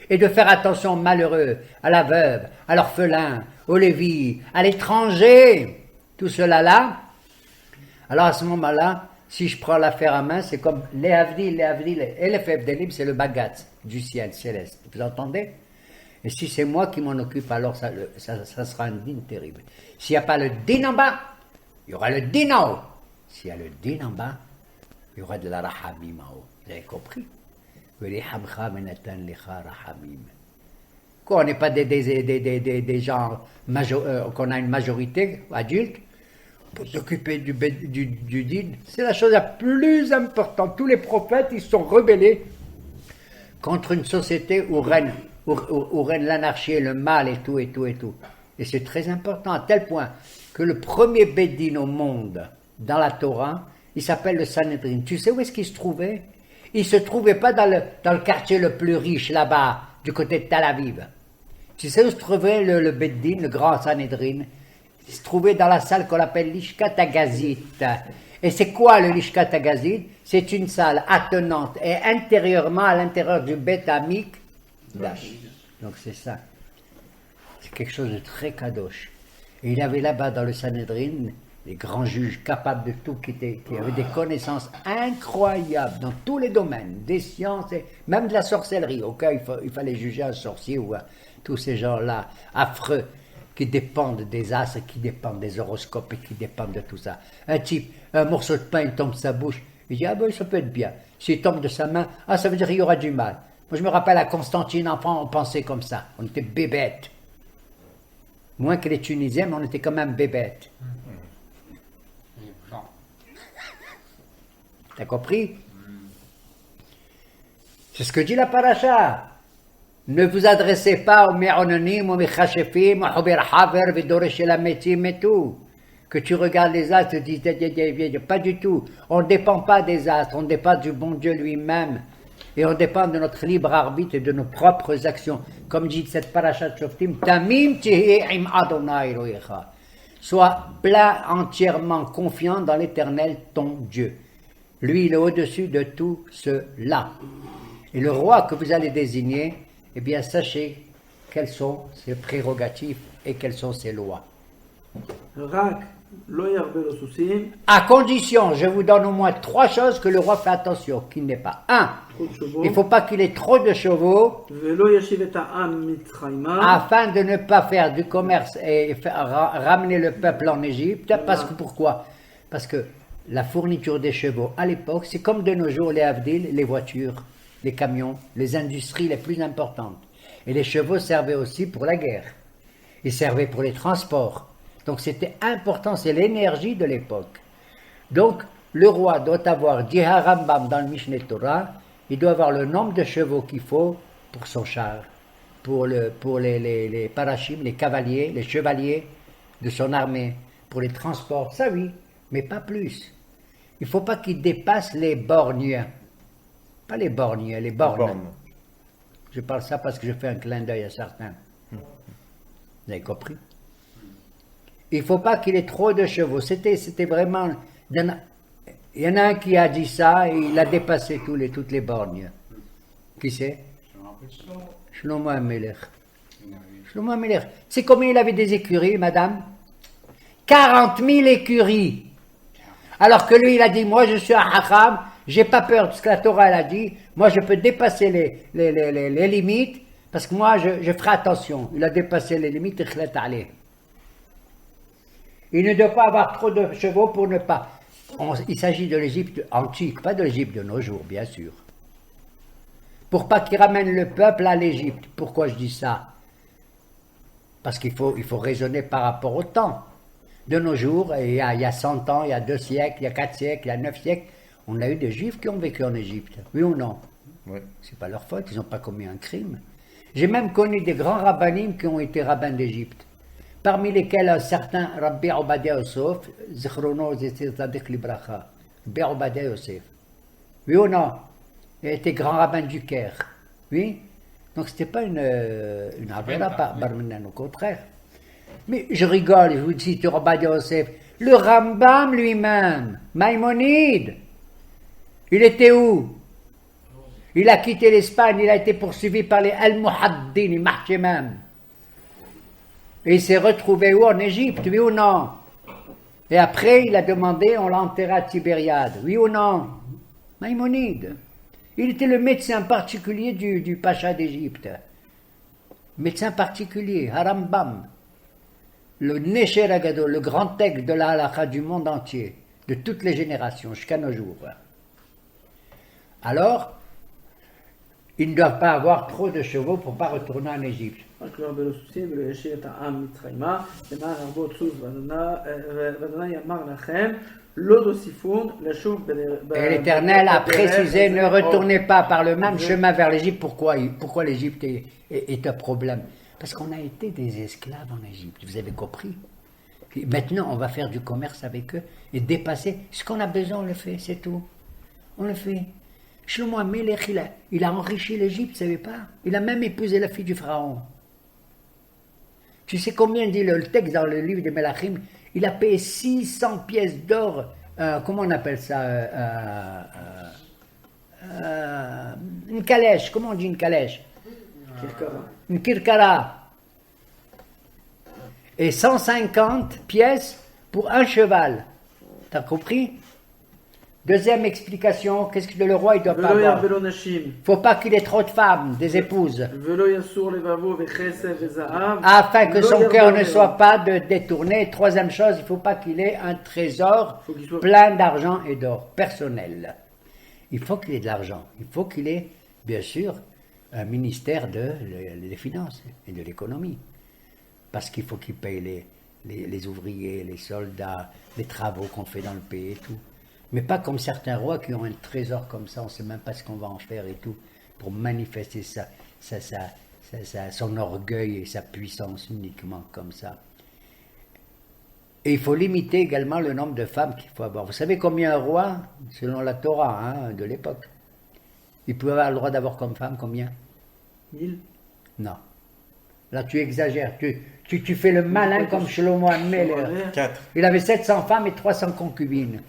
et de faire attention aux malheureux, à la veuve, à l'orphelin, au lévi, à l'étranger, tout cela là, alors à ce moment-là, si je prends l'affaire à main, c'est comme les Avdil, et les Febdelim, c'est le bagatz du ciel céleste. Vous entendez? Et si c'est moi qui m'en occupe, alors ça sera un din terrible. S'il n'y a pas le din en bas, il y aura le din en haut. S'il y a le din en bas, il y aura de la rahamim en haut. Vous avez compris? Quoi, on n'est pas des gens qu'on a une majorité adulte pour s'occuper du din. C'est la chose la plus importante. Tous les prophètes, ils sont rebellés contre une société où règne l'anarchie, le mal et tout, et tout, et tout. Et c'est très important, à tel point que le premier Bédine au monde, dans la Torah, il s'appelle le Sanhedrin. Tu sais où est-ce qu'il se trouvait? Il ne se trouvait pas dans le quartier le plus riche, là-bas, du côté de Tel Aviv. Tu sais où se trouvait le Bédine, le grand Sanhedrin? Il se trouvait dans la salle qu'on appelle l'Ishkat Agazit. Et c'est quoi le l'Ishkat Agazit? C'est une salle attenante et intérieurement à l'intérieur du Beth Amikdash. Donc c'est ça. C'est quelque chose de très kadosh. Et il y avait là-bas dans le Sanhedrin des grands juges capables de tout, qui avaient des connaissances incroyables dans tous les domaines, des sciences et même de la sorcellerie. Au cas où il fallait juger un sorcier ou tous ces gens-là affreux qui dépendent des astres, qui dépendent des horoscopes et qui dépendent de tout ça. Un type, un morceau de pain, il tombe de sa bouche, il dit, ah ben ça peut être bien. S'il tombe de sa main, ah ça veut dire qu'il y aura du mal. Moi je me rappelle à Constantine, enfant, on pensait comme ça, on était bébêtes. Moins que les Tunisiens, mais on était quand même bébêtes. T'as compris? C'est ce que dit la paracha. Ne vous adressez pas aux mé'ononim, aux méchachefim, aux hobir haver, vedoresh elametim et tout. Que tu regardes les astres, tu dis, pas du tout. On ne dépend pas des astres, on dépend du bon Dieu lui-même. Et on dépend de notre libre arbitre et de nos propres actions. Comme dit cette paracha de Shoftim, Tamim tihi im Adonai Elohecha. Sois plein, entièrement confiant dans l'Éternel, ton Dieu. Lui, il est au-dessus de tout cela. Et le roi que vous allez désigner, eh bien, sachez quelles sont ses prérogatives et quelles sont ses lois. À condition, je vous donne au moins 3 choses que le roi fait attention, qu'il n'ait pas. 1. Il ne faut pas qu'il ait trop de chevaux, afin de ne pas faire du commerce et ramener le peuple en Égypte. Parce que pourquoi? Parce que la fourniture des chevaux à l'époque, c'est comme de nos jours les Avdil, les voitures, les camions, les industries les plus importantes. Et les chevaux servaient aussi pour la guerre. Ils servaient pour les transports. Donc c'était important, c'est l'énergie de l'époque. Donc le roi doit avoir, dit Harambam dans le Mishneh Torah, il doit avoir le nombre de chevaux qu'il faut pour son char, pour les parachim, les cavaliers, les chevaliers de son armée, pour les transports, ça oui, mais pas plus. Il ne faut pas qu'il dépasse les borgnes. Pas les borgnes, les bornes. Je parle ça parce que je fais un clin d'œil à certains. Vous avez compris? Il ne faut pas qu'il ait trop de chevaux. C'était vraiment... Il y en a un qui a dit ça et il a dépassé toutes les bornes. Qui c'est? Shlomo Amelech. Shlomo Amelech. C'est combien il avait des écuries, madame? 40 000 écuries. Alors que lui, il a dit, moi je suis un Hacham, j'ai pas peur de ce que la Torah elle a dit, moi je peux dépasser les limites, parce que moi je ferai attention. Il a dépassé les limites, il ne doit pas avoir trop de chevaux pour ne pas... il s'agit de l'Égypte antique, pas de l'Égypte de nos jours, bien sûr. Pour pas qu'il ramène le peuple à l'Égypte. Pourquoi je dis ça? Parce qu'il faut raisonner par rapport au temps. De nos jours, il y a 100 ans, il y a 2 siècles, il y a 4 siècles, il y a 9 siècles, on a eu des Juifs qui ont vécu en Égypte. Oui ou non? Oui. C'est pas leur faute, ils n'ont pas commis un crime. J'ai même connu des grands rabbinim qui ont été rabbins d'Égypte. Parmi lesquels un certain Rabbi Obadiah Yosef, Zichrono Zetzadik Libracha, Rabbi Obadiah Yosef. Oui ou non? Il était grand rabbin du Caire. Oui? Donc c'était pas une avera par Barmenan, au contraire. Mais je rigole, je vous dis, tu Obadiah Yosef. Le Rambam lui-même, Maïmonide, il était où? Il a quitté l'Espagne, il a été poursuivi par les Al-Muhaddin, les Mahchemam. Et il s'est retrouvé où? En Égypte, oui ou non? Et après, il a demandé, on l'a enterré à Tibériade, oui ou non? Maïmonide. Il était le médecin particulier du pacha d'Égypte. Médecin particulier, Harambam. Le Nesher Agado, le grand aigle de la halakha du monde entier, de toutes les générations, jusqu'à nos jours. Alors, ils ne doivent pas avoir trop de chevaux pour ne pas retourner en Égypte. Et l'Éternel a précisé, ne retournez pas par le même chemin vers l'Égypte. Pourquoi l'Égypte est un problème? Parce qu'on a été des esclaves en Égypte, vous avez compris? Maintenant, on va faire du commerce avec eux et dépasser. Ce qu'on a besoin, on le fait, c'est tout. On le fait. Shlomo Amelech, il a enrichi l'Égypte, vous ne savez pas? Il a même épousé la fille du pharaon. Tu sais combien dit le texte dans le livre des Melachim? Il a payé 600 pièces d'or, comment on appelle ça? Une calèche, comment on dit une calèche? Une kirkara. Et 150 pièces pour un cheval. T'as compris? Deuxième explication, qu'est-ce que le roi il doit pas avoir? Il ne faut pas qu'il ait trop de femmes, des épouses. Afin que son cœur ne soit pas détourné. Troisième chose, il ne faut pas qu'il ait un trésor plein d'argent et d'or personnel. Il faut qu'il ait de l'argent. Il faut qu'il ait, bien sûr, un ministère des finances et de l'économie. Parce qu'il faut qu'il paye les ouvriers, les soldats, les travaux qu'on fait dans le pays et tout. Mais pas comme certains rois qui ont un trésor comme ça, on ne sait même pas ce qu'on va en faire et tout, pour manifester son orgueil et sa puissance uniquement comme ça. Et il faut limiter également le nombre de femmes qu'il faut avoir. Vous savez combien un roi, selon la Torah de l'époque, il pouvait avoir le droit d'avoir comme femme combien? 1000. Non. Là tu exagères, tu fais le malin comme Shlomo Amelech. 4. Il avait 700 femmes et 300 concubines.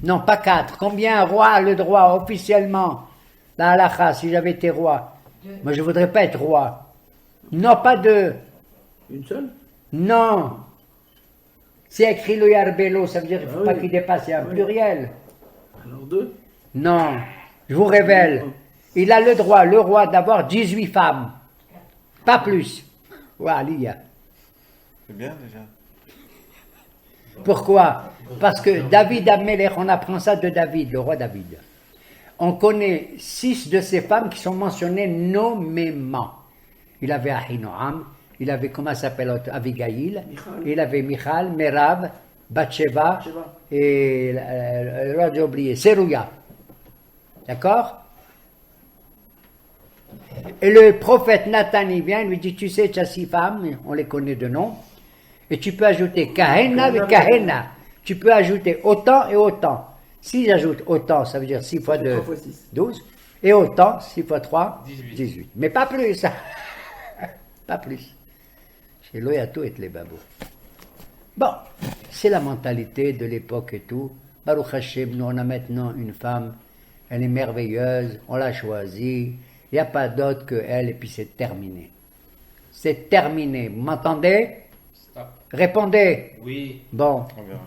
Non, pas 4. Combien un roi a le droit officiellement? La halakha, si j'avais été roi. Moi, je ne voudrais pas être roi. Non, pas 2. Une seule? Non. C'est écrit le yarbelo, ça veut dire qu'il ne faut pas qu'il dépasse, c'est un pluriel. Alors 2? Non, je vous révèle. Il a le droit, le roi, d'avoir 18 femmes. Pas plus. Wallia. C'est bien déjà. Pourquoi? Parce que David Amelech, on apprend ça de David, le roi David. On connaît 6 de ces femmes qui sont mentionnées nommément. Il avait Ahinoam, il avait, comment ça s'appelle, Abigail, il avait Michal, Merav, Bathsheba, et l'autre j'ai oublié, Serouya. D'accord? Et le prophète Nathan, il vient, il lui dit, tu sais, tu as 6 femmes, on les connaît de nom, et tu peux ajouter Kahena et Kahena. Tu peux ajouter autant et autant. Si j'ajoute autant, ça veut dire 6 fois 2, 12. Et autant, 6 fois 3, 18. 18. Mais pas plus. Pas plus. Chez Loyato et les babos. Bon, c'est la mentalité de l'époque et tout. Baruch Hashem, nous on a maintenant une femme, elle est merveilleuse, on l'a choisie, il n'y a pas d'autre que elle et puis c'est terminé. C'est terminé. Vous m'entendez? Stop. Répondez. Oui. Bon, On verra.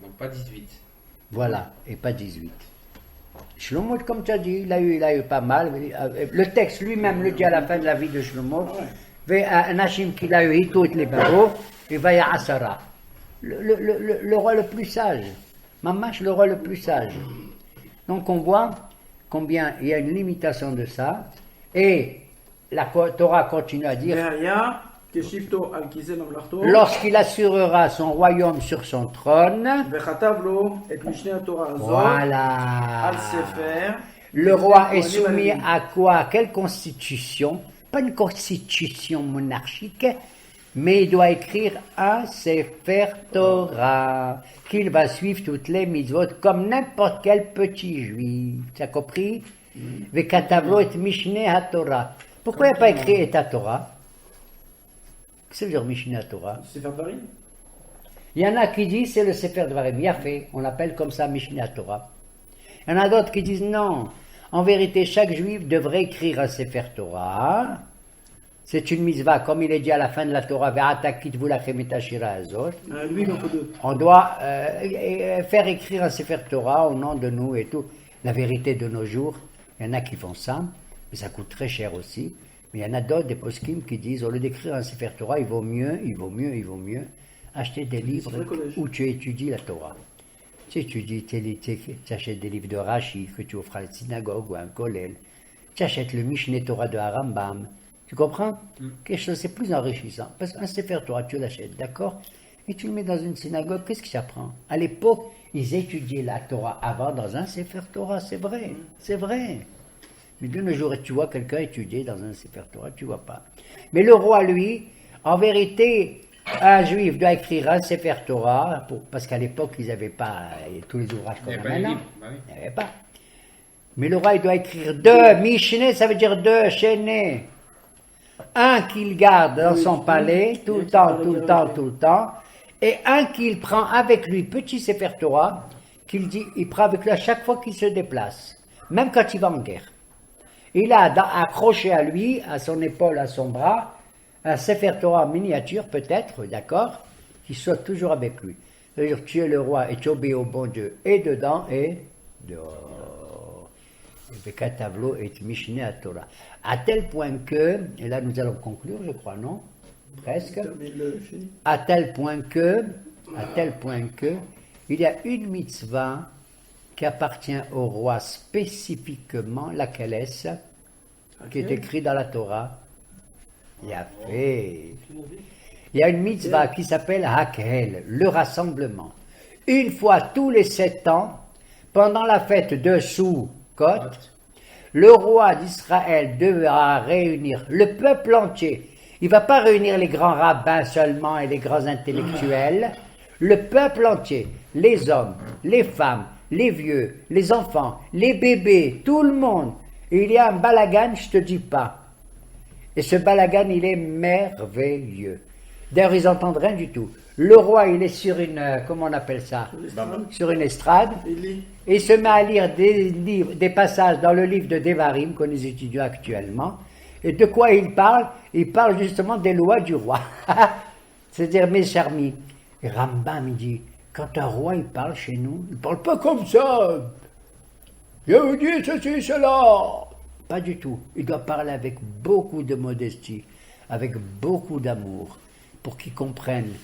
Donc pas 18. voilà, et pas 18. Shlomo, comme tu as dit, il a eu pas mal. Le texte lui-même le dit à la fin de la vie de Shlomo. Nashim qu'il a eu, tout les babos, et va y Asara. Le roi le plus sage. Mamash, le roi le plus sage. Donc on voit combien il y a une limitation de ça. Et la Torah continue à dire, והיה כשבטו על כיסא ממלכתו, lorsqu'il assurera son royaume sur son trône, וכתב לו את משנה התורה הזאת voilà. על ספר. Le roi est soumis à quoi? Quelle constitution? Pas une constitution monarchique, mais il doit écrire un Sefer Torah, qu'il va suivre toutes les mitzvot comme n'importe quel petit juif. Tu as compris? Vekatavlo et Mishneh HaTorah. Pourquoi il n'y a pas écrit et Torah? Qu'est-ce que ça veut dire Mishneh HaTorah? ספר דברים? Il y en a qui disent c'est le Sefer Dvarim. Yafé, on l'appelle comme ça Mishneh Torah. Il y en a d'autres qui disent non. En vérité, chaque juif devrait écrire un Sefer Torah. C'est une mitzvah, comme il est dit à la fin de la Torah, Ve'atakit v'ulachem et hashira azot. lui il en faut deux. On doit faire écrire un Sefer Torah au nom de nous et tout. La vérité de nos jours, il y en a qui font ça, mais ça coûte très cher aussi. Mais il y en a d'autres, des poskim, qui disent, au lieu d'écrire un Sefer Torah, il vaut mieux acheter des livres où tu étudies la Torah. Tu étudies, tu achètes des livres de Rashi que tu offres à la synagogue ou à un kollel. Tu achètes le Mishneh Torah de Harambam. Tu comprends? Quelque chose, c'est plus enrichissant. Parce qu'un Sefer Torah, tu l'achètes, d'accord? Et tu le mets dans une synagogue, qu'est-ce que ça prend? À l'époque, ils étudiaient la Torah avant dans un Sefer Torah, c'est vrai, c'est vrai. Mais de nos jours, tu vois quelqu'un étudier dans un Sefer Torah, tu vois pas. Mais le roi, lui, en vérité, un juif doit écrire un Sefer Torah, parce qu'à l'époque, ils n'avaient pas tous les ouvrages qu'on Il a n'y avait pas les maintenant. livres. Bah oui. Il n'y avait pas. Mais le roi, il doit écrire deux. Mishneh, ça veut dire deux, Chéné. Un qu'il garde dans son palais, tout le temps. Et un qu'il prend avec lui, petit Sefer Torah, il prend avec lui à chaque fois qu'il se déplace. Même quand il va en guerre. Il a accroché à lui, à son épaule, à son bras, un Sefer Torah miniature peut-être, d'accord, qui soit toujours avec lui. C'est-à-dire tu es le roi et tu obéis au bon Dieu, et dedans et dehors. Et Bekatavlo et Mishneh HaTorah. À tel point que, et là nous allons conclure, je crois, non? Presque. À tel point que, il y a une mitzvah qui appartient au roi spécifiquement, laquelle est-ce? Qui est écrite dans la Torah. Il y a une mitzvah qui s'appelle Hakhel, le rassemblement. Une fois tous les 7 ans, pendant la fête de Sukkot, le roi d'Israël devra réunir le peuple entier. Il ne va pas réunir les grands rabbins seulement et les grands intellectuels. Le peuple entier, les hommes, les femmes, les vieux, les enfants, les bébés, tout le monde. Et il y a un balagan, je te dis pas. Et ce balagan, il est merveilleux. D'ailleurs, ils n'entendent rien du tout. Le roi, il est sur une, comment on appelle ça? Sur une estrade. Et il se met à lire des livres, des passages dans le livre de Devarim, que nous étudions actuellement. Et de quoi il parle? Il parle justement des lois du roi. C'est-à-dire, mes chers amis. Et Rambam, il dit, quand un roi, il parle chez nous, il ne parle pas comme ça. Je vous dis ceci, cela. Pas du tout. Il doit parler avec beaucoup de modestie, avec beaucoup d'amour, pour qu'ils comprennent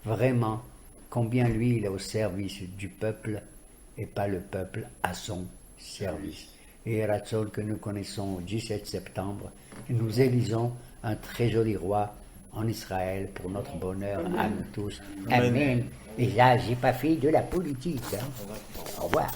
vraiment combien lui, il est au service du peuple et pas le peuple à son service. Et Ratzon que nous connaissons au 17 septembre, nous élisons un très joli roi en Israël pour notre bonheur à nous tous. Amen. Et là, j'ai pas fait de la politique. Hein. Au revoir.